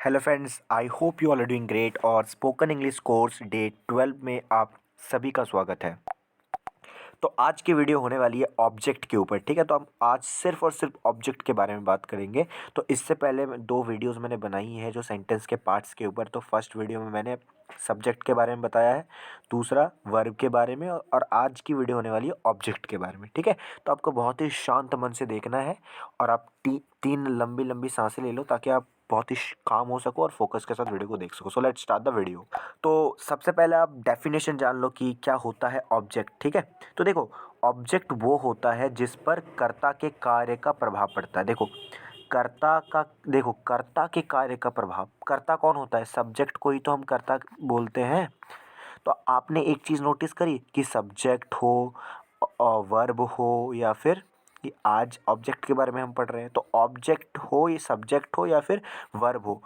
Hello friends, I hope you all are doing great और spoken English course day 12 में आप सभी का स्वागत है। तो आज की वीडियो होने वाली है ऑब्जेक्ट के ऊपर। ठीक है, तो हम आज सिर्फ और सिर्फ ऑब्जेक्ट के बारे में बात करेंगे। तो इससे पहले दो वीडियोस मैंने बनाई हैं जो सेंटेंस के पार्ट्स के ऊपर। तो फर्स्ट वीडियो में मैंने सब्जेक्ट के बारे में बताया है, दूसरा वर्ब के बारे में, और आज की वीडियो होने वाली है ऑब्जेक्ट के बारे में। ठीक है, तो आपको बहुत ही शांत मन से देखना है और आप तीन लंबी लंबी सांसें ले लो ताकि आप बहुत ही काम हो सको और फोकस के साथ वीडियो को देख सको। So let's start the video. तो सबसे पहले आप डेफिनेशन जान लो कि क्या होता है ऑब्जेक्ट। ठीक है, तो देखो, ऑब्जेक्ट वो होता है जिस पर कर्ता के कार्य का प्रभाव पड़ता है। कर्ता के कार्य का प्रभाव, कर्ता कौन होता है? सब्जेक्ट को ही तो हम कर्ता बोलते हैं। तो आपने एक चीज़ नोटिस करी कि सब्जेक्ट हो, वर्ब हो, या फिर कि आज ऑब्जेक्ट के बारे में हम पढ़ रहे हैं, तो ऑब्जेक्ट हो, ये सब्जेक्ट हो या फिर वर्ब हो,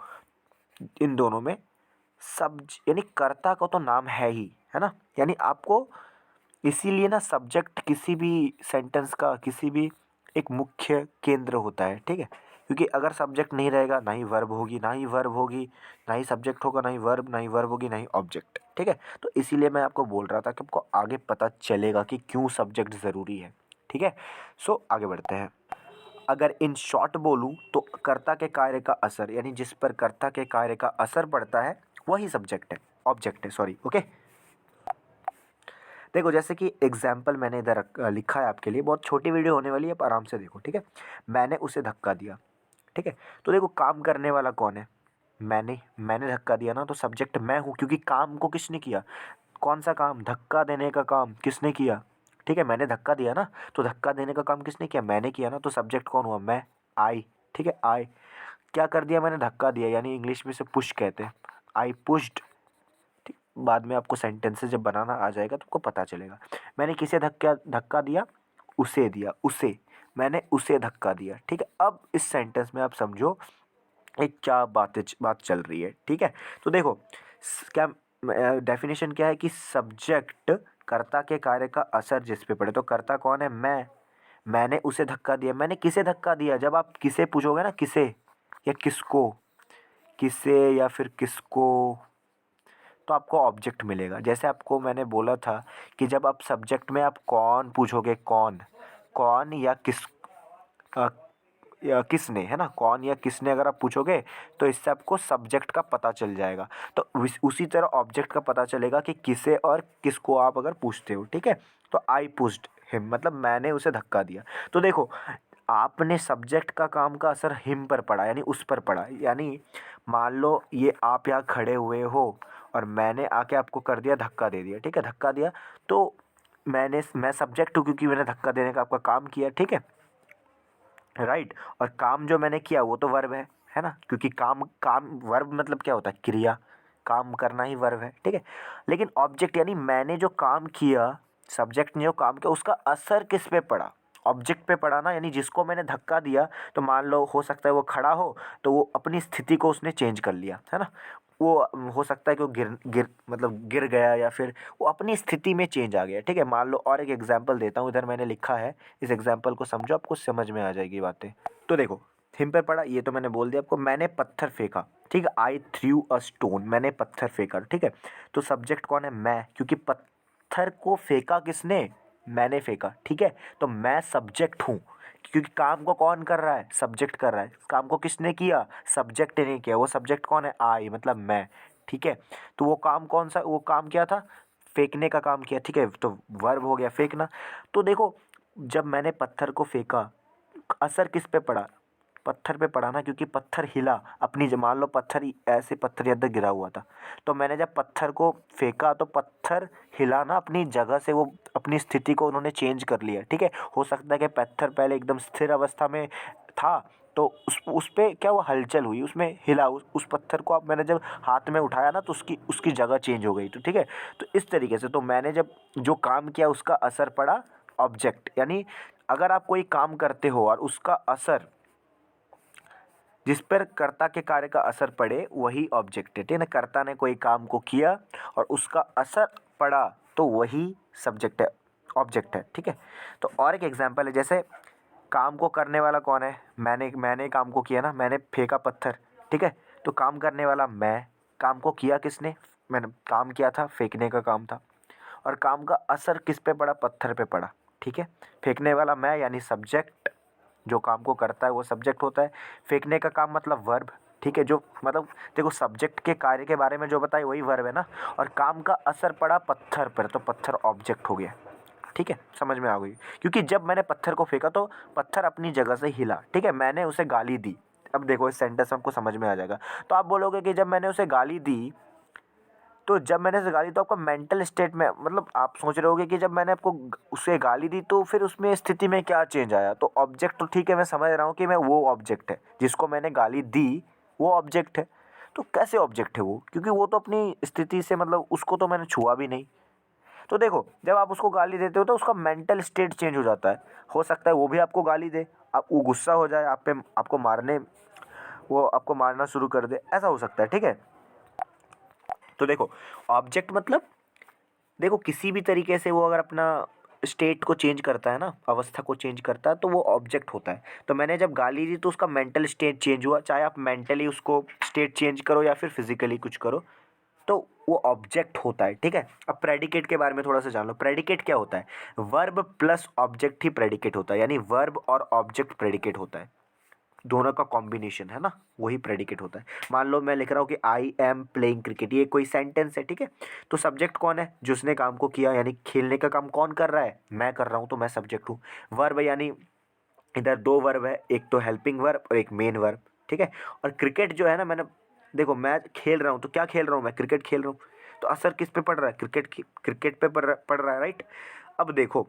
इन दोनों में यानी कर्ता का तो नाम है ही, है ना। यानी आपको इसीलिए ना सब्जेक्ट किसी भी सेंटेंस का किसी भी एक मुख्य केंद्र होता है। ठीक है, क्योंकि अगर सब्जेक्ट नहीं रहेगा ना ही वर्ब होगी, ना ही वर्ब होगी, ना ही सब्जेक्ट होगा, ना ही वर्ब, ना ही वर्ब होगी, ना ही ऑब्जेक्ट। ठीक है, तो इसीलिए मैं आपको बोल रहा था कि आपको आगे पता चलेगा कि क्यों सब्जेक्ट ज़रूरी है। ठीक है, सो आगे बढ़ते हैं। अगर इन शॉर्ट बोलूँ तो कर्ता के कार्य का असर, यानी जिस पर कर्ता के कार्य का असर पड़ता है वही सब्जेक्ट है, ऑब्जेक्ट है, सॉरी। ओके, देखो, जैसे कि एग्जाम्पल मैंने इधर लिखा है आपके लिए। बहुत छोटी वीडियो होने वाली है, आप आराम से देखो। ठीक है, मैंने उसे धक्का दिया। ठीक है, तो देखो, काम करने वाला कौन है? मैंने धक्का दिया ना, तो सब्जेक्ट मैं हूँ, क्योंकि काम को किसने किया? कौन सा काम? धक्का देने का काम किसने किया? ठीक है, मैंने धक्का दिया ना, तो धक्का देने का काम किसने किया? मैंने किया ना, तो सब्जेक्ट कौन हुआ? मैं, आई। ठीक है, आई क्या कर दिया? मैंने धक्का दिया, यानी इंग्लिश में से पुश कहते हैं। आई पुश्ड। बाद में आपको सेंटेंसेस जब बनाना आ जाएगा तो आपको पता चलेगा। मैंने किसे धक्का धक्का दिया? उसे दिया, उसे। मैंने उसे धक्का दिया। ठीक है, अब इस सेंटेंस में आप समझो एक क्या बात चल रही है। ठीक है, तो देखो, क्या डेफिनेशन क्या है कि सब्जेक्ट कर्ता के कार्य का असर जिस पे पड़े। तो कर्ता कौन है? मैंने उसे धक्का दिया। मैंने किसे धक्का दिया? जब आप किसे पूछोगे ना, किसे या किसको, किसे या फिर किसको, तो आपको ऑब्जेक्ट मिलेगा। जैसे आपको मैंने बोला था कि जब आप सब्जेक्ट में आप कौन पूछोगे, कौन, कौन या अ, या किसने, है ना, कौन या किसने अगर आप पूछोगे तो इससे आपको सब्जेक्ट का पता चल जाएगा। तो उसी तरह ऑब्जेक्ट का पता चलेगा कि किसे और किसको आप अगर पूछते हो। ठीक है, तो आई पुश्ड हिम, मतलब मैंने उसे धक्का दिया। तो देखो, आपने सब्जेक्ट का काम का असर हिम पर पड़ा, यानी उस पर पड़ा। यानी मान लो ये आप यहाँ खड़े हुए हो और मैंने आके आपको कर दिया, धक्का दे दिया। ठीक है, धक्का दिया तो मैं सब्जेक्ट हूँ क्योंकि मैंने धक्का देने का आपका काम किया। ठीक है, राइट। और काम जो मैंने किया वो तो वर्ब है ना, क्योंकि काम काम वर्ब मतलब क्या होता है? क्रिया, काम करना ही वर्ब है। ठीक है, लेकिन ऑब्जेक्ट यानी मैंने जो काम किया, सब्जेक्ट ने जो काम किया, उसका असर किस पे पड़ा? ऑब्जेक्ट पे पड़ा ना। यानी जिसको मैंने धक्का दिया, तो मान लो हो सकता है वो खड़ा हो, तो वो अपनी स्थिति को उसने चेंज कर लिया, है ना। वो हो सकता है कि वो गिर गया, या फिर वो अपनी स्थिति में चेंज आ गया। ठीक है, मान लो, और एक एग्जांपल देता हूँ, इधर मैंने लिखा है, इस एग्जांपल को समझो, आपको समझ में आ जाएगी बातें। तो देखो, हिम पे पड़ा, ये तो मैंने बोल दिया आपको। मैंने पत्थर फेंका। ठीक है, आई थ्रू अ स्टोन, मैंने पत्थर फेंका। ठीक है, तो सब्जेक्ट कौन है? मैं, क्योंकि पत्थर को फेंका किसने? मैंने फेंका। ठीक है, तो मैं सब्जेक्ट हूँ, क्योंकि काम को कौन कर रहा है? सब्जेक्ट कर रहा है। काम को किसने किया? सब्जेक्ट ने किया। वो सब्जेक्ट कौन है? आई, मतलब मैं। ठीक है, तो वो काम कौन सा, वो काम क्या था? फेंकने का काम किया। ठीक है, तो वर्ब हो गया फेंकना। तो देखो, जब मैंने पत्थर को फेंका, असर किस पे पड़ा? पत्थर पे पड़ा ना, क्योंकि पत्थर हिला अपनी मान लो पत्थर ऐसे पत्थर इधर गिरा हुआ था, तो मैंने जब पत्थर को फेंका तो पत्थर हिला ना अपनी जगह से, वो अपनी स्थिति को उन्होंने चेंज कर लिया। ठीक है, हो सकता है कि पत्थर पहले एकदम स्थिर अवस्था में था, तो उस पे क्या हुआ? हलचल हुई, उसमें हिला। उस पत्थर को अब मैंने जब हाथ में उठाया ना, तो उसकी उसकी जगह चेंज हो गई। तो ठीक है, तो इस तरीके से, तो मैंने जब जो काम किया उसका असर पड़ा ऑब्जेक्ट। यानी अगर आप कोई काम करते हो और उसका असर, जिस पर कर्ता के कार्य का असर पड़े, वही ऑब्जेक्ट है। ठीक है ना, कर्ता ने कोई काम को किया और उसका असर पड़ा, तो वही सब्जेक्ट है, ऑब्जेक्ट है। ठीक है, तो और एक एग्जांपल है, जैसे काम को करने वाला कौन है? मैंने काम को किया ना, मैंने फेंका पत्थर। ठीक है, तो काम करने वाला मैं, काम को किया किसने, मैंने काम किया था, फेंकने का काम था। और काम का असर किस पे पड़ा, पत्थर पे पड़ा, ठीक है। फेंकने वाला मैं यानी सब्जेक्ट, जो काम को करता है वो सब्जेक्ट होता है। फेंकने का काम मतलब वर्ब, ठीक है, जो मतलब देखो सब्जेक्ट के कार्य के बारे में जो बताए वही वर्ब है ना। और काम का असर पड़ा पत्थर पर, तो पत्थर ऑब्जेक्ट हो गया, ठीक है, समझ में आ गई। क्योंकि जब मैंने पत्थर को फेंका तो पत्थर अपनी जगह से हिला, ठीक है, मैंने उसे गाली दी। अब देखो इस सेंटेंस में आपको समझ में आ जाएगा। तो आप बोलोगे कि जब मैंने उसे गाली दी, तो जब मैंने उसे गाली तो आपका मेंटल स्टेट में, मतलब आप सोच रहे होगे कि जब मैंने आपको उसे गाली दी तो फिर उसमें स्थिति में क्या चेंज आया। तो ऑब्जेक्ट तो ठीक है, मैं समझ रहा हूँ कि मैं वो ऑब्जेक्ट है जिसको मैंने गाली दी, वो ऑब्जेक्ट है। तो कैसे ऑब्जेक्ट है वो, क्योंकि वो तो अपनी स्थिति से, मतलब उसको तो मैंने छुआ भी नहीं। तो देखो जब आप उसको गाली देते हो तो उसका मेंटल स्टेट चेंज हो जाता है। हो सकता है वो भी आपको गाली दे, आप वो गुस्सा हो जाए आप पे, आपको मारने, वो आपको मारना शुरू कर दे, ऐसा हो सकता है, ठीक है। तो देखो ऑब्जेक्ट मतलब, देखो किसी भी तरीके से वो अगर अपना स्टेट को चेंज करता है ना, अवस्था को चेंज करता है, तो वो ऑब्जेक्ट होता है। तो मैंने जब गाली दी तो उसका मेंटल स्टेट चेंज हुआ, चाहे आप मेंटली उसको स्टेट चेंज करो या फिर फिजिकली कुछ करो, तो वो ऑब्जेक्ट होता है, ठीक है। अब प्रेडिकेट के बारे में थोड़ा सा जान लो। प्रेडिकेट क्या होता है, वर्ब प्लस ऑब्जेक्ट ही प्रेडिकेट होता है, यानी वर्ब और ऑब्जेक्ट प्रेडिकेट होता है, दोनों का कॉम्बिनेशन है ना, वही प्रेडिकेट होता है। मान लो मैं लिख रहा हूँ कि आई एम प्लेइंग क्रिकेट, ये कोई सेंटेंस है, ठीक है। तो सब्जेक्ट कौन है, जिसने काम को किया, यानी खेलने का काम कौन कर रहा है, मैं कर रहा हूँ, तो मैं सब्जेक्ट हूँ। वर्ब यानी इधर दो वर्ब है, एक तो हेल्पिंग वर्ब और एक मेन वर्ब, ठीक है। और क्रिकेट जो है ना, मैंने देखो मैं खेल रहा हूँ, तो क्या खेल रहा हूँ मैं, क्रिकेट खेल रहा हूँ। तो असर किस पे पड़ रहा है, क्रिकेट पे पड़ रहा है, राइट। अब देखो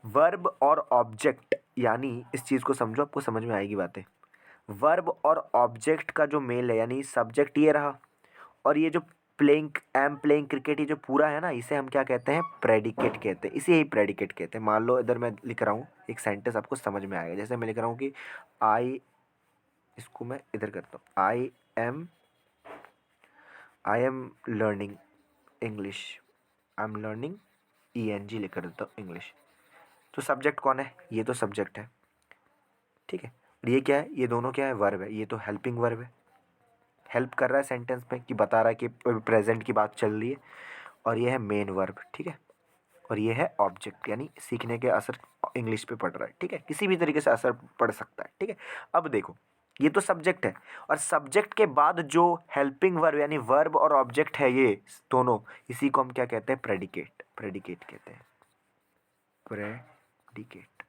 वर्ब और ऑब्जेक्ट, यानी इस चीज़ को समझो, आपको समझ में आएगी बातें। वर्ब और ऑब्जेक्ट का जो मेल है, यानी सब्जेक्ट ये रहा, और ये जो प्लेइंग, एम प्लेइंग क्रिकेट, ये जो पूरा है ना, इसे हम क्या कहते हैं, प्रेडिकेट कहते हैं, इसे ही प्रेडिकेट कहते हैं। मान लो इधर मैं लिख रहा हूँ एक सेंटेंस, आपको समझ में आएगा। जैसे मैं लिख रहा हूँ कि आई, इसको मैं इधर करता हूँ, am I am learning English, I am learning, ENG लिख कर देता हूँ इंग्लिश। तो सब्जेक्ट कौन है, ये तो सब्जेक्ट है, ठीक है। और ये क्या है, ये दोनों क्या है, वर्ब है, ये तो हेल्पिंग वर्ब है, हेल्प कर रहा है सेंटेंस में, कि बता रहा है कि प्रेजेंट की बात चल रही है। और ये है मेन वर्ब, ठीक है। और ये है ऑब्जेक्ट, यानी सीखने के असर इंग्लिश पे पड़ रहा है, ठीक है, किसी भी तरीके से असर पड़ सकता है, ठीक है। अब देखो ये तो सब्जेक्ट है, और सब्जेक्ट के बाद जो हेल्पिंग वर्ब यानी वर्ब और ऑब्जेक्ट है, ये दोनों, इसी को हम क्या कहते हैं, प्रेडिकेट, प्रेडिकेट कहते हैं, प्रेडिकेट,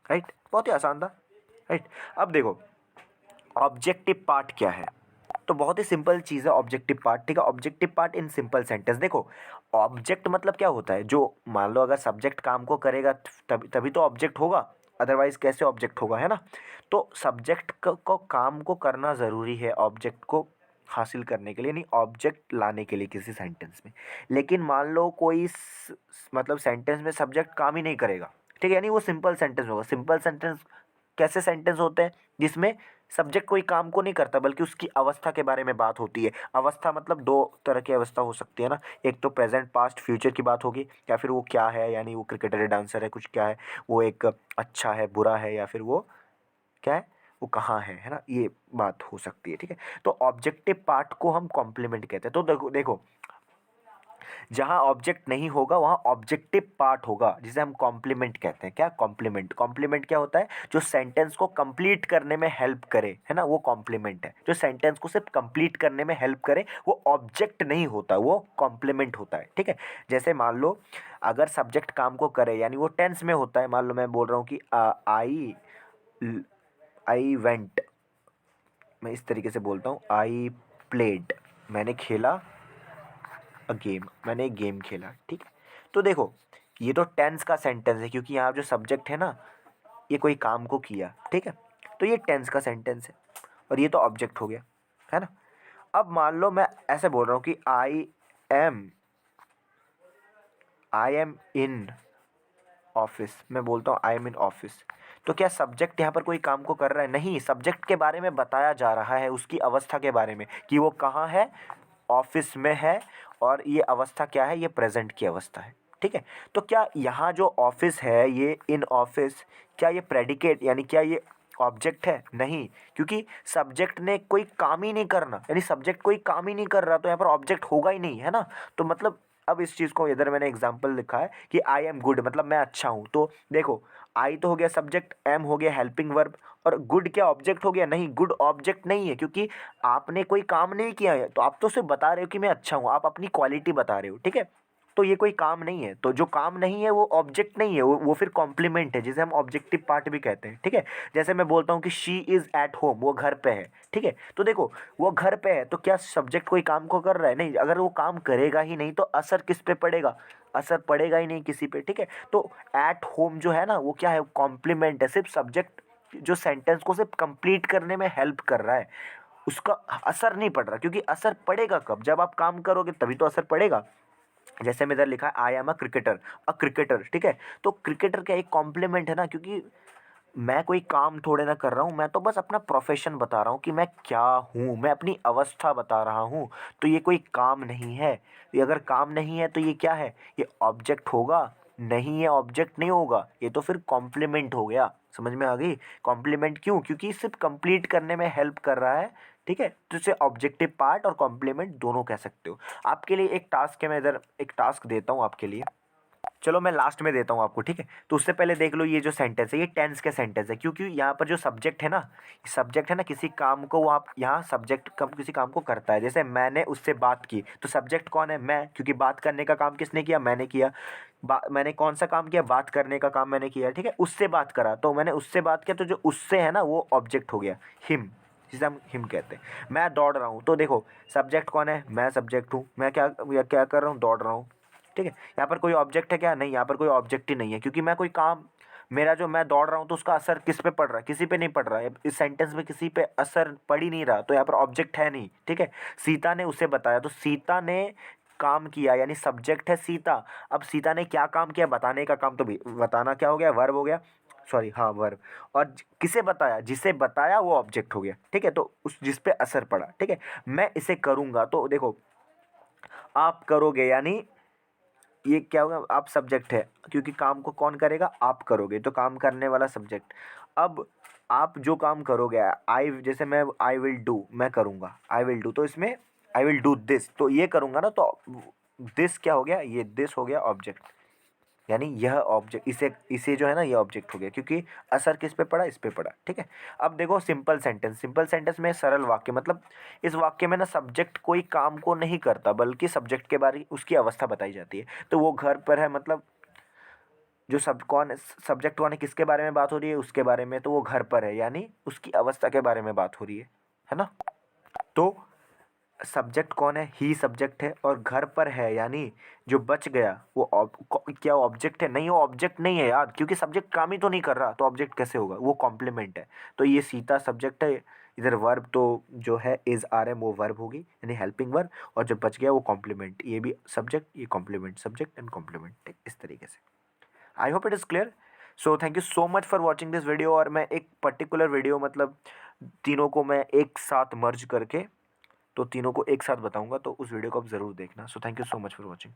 राइट। बहुत ही आसान था, राइट। अब देखो ऑब्जेक्टिव पार्ट क्या है, तो बहुत ही सिंपल चीज़ है ऑब्जेक्टिव पार्ट, ठीक है। Objective part in simple sentence, देखो ऑब्जेक्ट मतलब क्या होता है, जो मान लो अगर सब्जेक्ट काम को करेगा तभी तभी तो ऑब्जेक्ट होगा, अदरवाइज कैसे ऑब्जेक्ट होगा, है ना। तो सब्जेक्ट को काम को करना ज़रूरी है ऑब्जेक्ट को हासिल करने के लिए, नहीं ऑब्जेक्ट लाने के लिए किसी सेंटेंस में। लेकिन मान लो कोई मतलब सेंटेंस में सब्जेक्ट काम ही नहीं करेगा, ठीक है, यानी वो सिंपल सेंटेंस होगा। सिंपल सेंटेंस कैसे सेंटेंस होते हैं, जिसमें सब्जेक्ट कोई काम को नहीं करता बल्कि उसकी अवस्था के बारे में बात होती है। अवस्था मतलब दो तरह की अवस्था हो सकती है ना, एक तो प्रेजेंट पास्ट फ्यूचर की बात होगी, या फिर वो क्या है, यानी वो क्रिकेटर है, डांसर है, कुछ क्या है, वो एक अच्छा है, बुरा है, या फिर वो क्या है, वो कहाँ है ना, ये बात हो सकती है, ठीक है। तो ऑब्जेक्टिव पार्ट को हम कॉम्प्लीमेंट कहते हैं। तो देखो देखो जहाँ ऑब्जेक्ट नहीं होगा वहाँ ऑब्जेक्टिव पार्ट होगा, जिसे हम कॉम्प्लीमेंट कहते हैं। क्या कॉम्प्लीमेंट, कॉम्प्लीमेंट क्या होता है, जो सेंटेंस को कंप्लीट करने में हेल्प करे, है ना, वो कॉम्प्लीमेंट है। जो सेंटेंस को सिर्फ कंप्लीट करने में हेल्प करे वो ऑब्जेक्ट नहीं होता, वो कॉम्प्लीमेंट होता है, ठीक है। जैसे मान लो अगर सब्जेक्ट काम को करे, यानी वो टेंस में होता है। मान लो मैं बोल रहा हूँ कि आई वेंट, मैं इस तरीके से बोलता हूँ, आई प्लेड, मैंने खेला, अ गेम, मैंने एक गेम खेला, ठीक है। तो देखो ये तो टेंस का सेंटेंस है, क्योंकि यहाँ जो सब्जेक्ट है ना, ये कोई काम को किया, ठीक है। तो ये टेंस का सेंटेंस है, और ये तो ऑब्जेक्ट हो गया, है ना। अब मान लो मैं ऐसे बोल रहा हूँ कि am I am in office, मैं बोलता हूँ आई एम इन ऑफिस। तो क्या सब्जेक्ट यहाँ पर कोई काम को कर रहा है, नहीं, सब्जेक्ट के बारे में बताया जा रहा है, उसकी अवस्था के बारे में, कि वो कहाँ है, ऑफिस में है। और ये अवस्था क्या है, ये प्रेजेंट की अवस्था है, ठीक है। तो क्या यहाँ जो ऑफिस है, ये इन ऑफिस, क्या ये प्रेडिकेट, यानी क्या ये ऑब्जेक्ट है? नहीं, क्योंकि सब्जेक्ट ने कोई काम ही नहीं करना, यानी सब्जेक्ट कोई काम ही नहीं कर रहा तो यहाँ पर ऑब्जेक्ट होगा ही नहीं, है ना। तो मतलब अब इस चीज़ को इधर मैंने एग्जांपल लिखा है कि आई एम गुड, मतलब मैं अच्छा हूँ। तो देखो आई तो हो गया सब्जेक्ट, एम हो गया हेल्पिंग वर्ब, और गुड क्या ऑब्जेक्ट हो गया? नहीं, गुड ऑब्जेक्ट नहीं है, क्योंकि आपने कोई काम नहीं किया है। तो आप तो सिर्फ बता रहे हो कि मैं अच्छा हूँ, आप अपनी क्वालिटी बता रहे हो, ठीक है। तो ये कोई काम नहीं है, तो जो काम नहीं है वो ऑब्जेक्ट नहीं है, वो फिर कॉम्प्लीमेंट है, जिसे हम ऑब्जेक्टिव पार्ट भी कहते हैं, ठीक है। जैसे मैं बोलता हूँ कि शी इज़ एट होम, वो घर पे है, ठीक है। तो देखो वो घर पे है, तो क्या सब्जेक्ट कोई काम को कर रहा है? नहीं। अगर वो काम करेगा ही नहीं तो असर किस पे पड़ेगा? असर पड़ेगा ही नहीं किसी पे, ठीक है। तो एट होम जो है ना, वो क्या है? कॉम्प्लीमेंट है, सिर्फ सब्जेक्ट जो सेंटेंस को सिर्फ कंप्लीट करने में हेल्प कर रहा है, उसका असर नहीं पड़ रहा। क्योंकि असर पड़ेगा कब? जब आप काम करोगे तभी तो असर पड़ेगा। जैसे मैं इधर लिखा है आई एम अ क्रिकेटर, ठीक है। तो क्रिकेटर क्या एक कॉम्प्लीमेंट है ना, क्योंकि मैं कोई काम थोड़े ना कर रहा हूँ, मैं तो बस अपना प्रोफेशन बता रहा हूँ कि मैं क्या हूँ, मैं अपनी अवस्था बता रहा हूँ। तो ये कोई काम नहीं है। ये अगर काम नहीं है तो ये क्या है? ये ऑब्जेक्ट होगा? नहीं, ये ऑब्जेक्ट नहीं होगा, ये तो फिर कॉम्प्लीमेंट हो गया। समझ में आ गई? कॉम्प्लीमेंट क्यों? क्योंकि सिर्फ कंप्लीट करने में हेल्प कर रहा है, ठीक है। तो इसे ऑब्जेक्टिव पार्ट और कॉम्प्लीमेंट दोनों कह सकते हो। आपके लिए एक टास्क है, मैं इधर एक टास्क देता हूँ आपके लिए। चलो मैं लास्ट में देता हूँ आपको, ठीक है। तो उससे पहले देख लो, ये जो सेंटेंस है ये टेंस के सेंटेंस है, क्योंकि यहाँ पर जो सब्जेक्ट है ना, सब्जेक्ट है ना, किसी काम को वो आप यहाँ सब्जेक्ट कब किसी काम को करता है। जैसे मैंने उससे बात की, तो सब्जेक्ट कौन है? मैं, क्योंकि बात करने का काम किसने किया? मैंने किया। मैंने कौन सा काम किया? बात करने का काम मैंने किया, ठीक है। उससे बात करा, तो मैंने उससे बात किया, तो जो उससे है ना वो ऑब्जेक्ट हो गया, हिम, जिसे हम हिम कहते हैं। मैं दौड़ रहा हूँ, तो देखो सब्जेक्ट कौन है? मैं सब्जेक्ट हूँ। मैं क्या क्या कर रहा हूँ? दौड़ रहा हूँ, ठीक है। यहाँ पर कोई ऑब्जेक्ट है क्या? नहीं, यहाँ पर कोई ऑब्जेक्ट ही नहीं है, क्योंकि मैं कोई काम, मेरा जो मैं दौड़ रहा हूँ तो उसका असर किस पे पड़ रहा है? किसी पे नहीं पड़ रहा है। इस सेंटेंस में किसी पे असर पड़ ही नहीं रहा, तो यहाँ पर ऑब्जेक्ट है नहीं, ठीक है। सीता ने उसे बताया, तो सीता ने काम किया, यानी सब्जेक्ट है सीता। अब सीता ने क्या काम किया? बताने का काम, तो भी बताना क्या हो गया? वर्ब हो गया, सॉरी हाँ वर्ब। और किसे बताया? जिसे बताया वो ऑब्जेक्ट हो गया, ठीक है। तो उस जिस पे असर पड़ा, ठीक है। मैं इसे करूँगा, तो देखो आप करोगे, यानी ये क्या होगा? आप सब्जेक्ट है, क्योंकि काम को कौन करेगा? आप करोगे, तो काम करने वाला सब्जेक्ट। अब आप जो काम करोगे, आई, जैसे मैं आई विल डू, मैं करूँगा, आई विल डू, तो इसमें आई विल डू दिस, तो ये करूँगा ना, तो दिस क्या हो गया? ये दिस हो गया ऑब्जेक्ट, यानी यह ऑब्जेक्ट, इसे इसे जो है ना ये ऑब्जेक्ट हो गया, क्योंकि असर किस पे पड़ा? इस पे पड़ा, ठीक है। अब देखो सिंपल सेंटेंस, सिंपल सेंटेंस में सरल वाक्य, मतलब इस वाक्य में ना सब्जेक्ट कोई काम को नहीं करता, बल्कि सब्जेक्ट के बारे उसकी अवस्था बताई जाती है। तो वो घर पर है, मतलब जो सब कौन सब्जेक्ट कौन है, किसके बारे में बात हो रही है? उसके बारे में, तो वो घर पर है, यानी उसकी अवस्था के बारे में बात हो रही है ना। तो सब्जेक्ट कौन है? ही सब्जेक्ट है, और घर पर है, यानी जो बच गया वो क्या ऑब्जेक्ट है? नहीं, वो ऑब्जेक्ट नहीं है यार, क्योंकि सब्जेक्ट काम ही तो नहीं कर रहा, तो ऑब्जेक्ट कैसे होगा? वो कॉम्प्लीमेंट है। तो ये सीता सब्जेक्ट है, इधर वर्ब तो जो है इज आर एम, वो वर्ब होगी, यानी हेल्पिंग वर्ब, और जो बच गया वो कॉम्प्लीमेंट, ये भी सब्जेक्ट, ये कॉम्प्लीमेंट, सब्जेक्ट एंड कॉम्प्लीमेंट, इस तरीके से। I hope it is clear. So thank you so much for watching this video. और मैं एक पर्टिकुलर वीडियो, मतलब तीनों को मैं एक साथ मर्ज करके, तो तीनों को एक साथ बताऊंगा, तो उस वीडियो को आप ज़रूर देखना। So thank you so much for watching.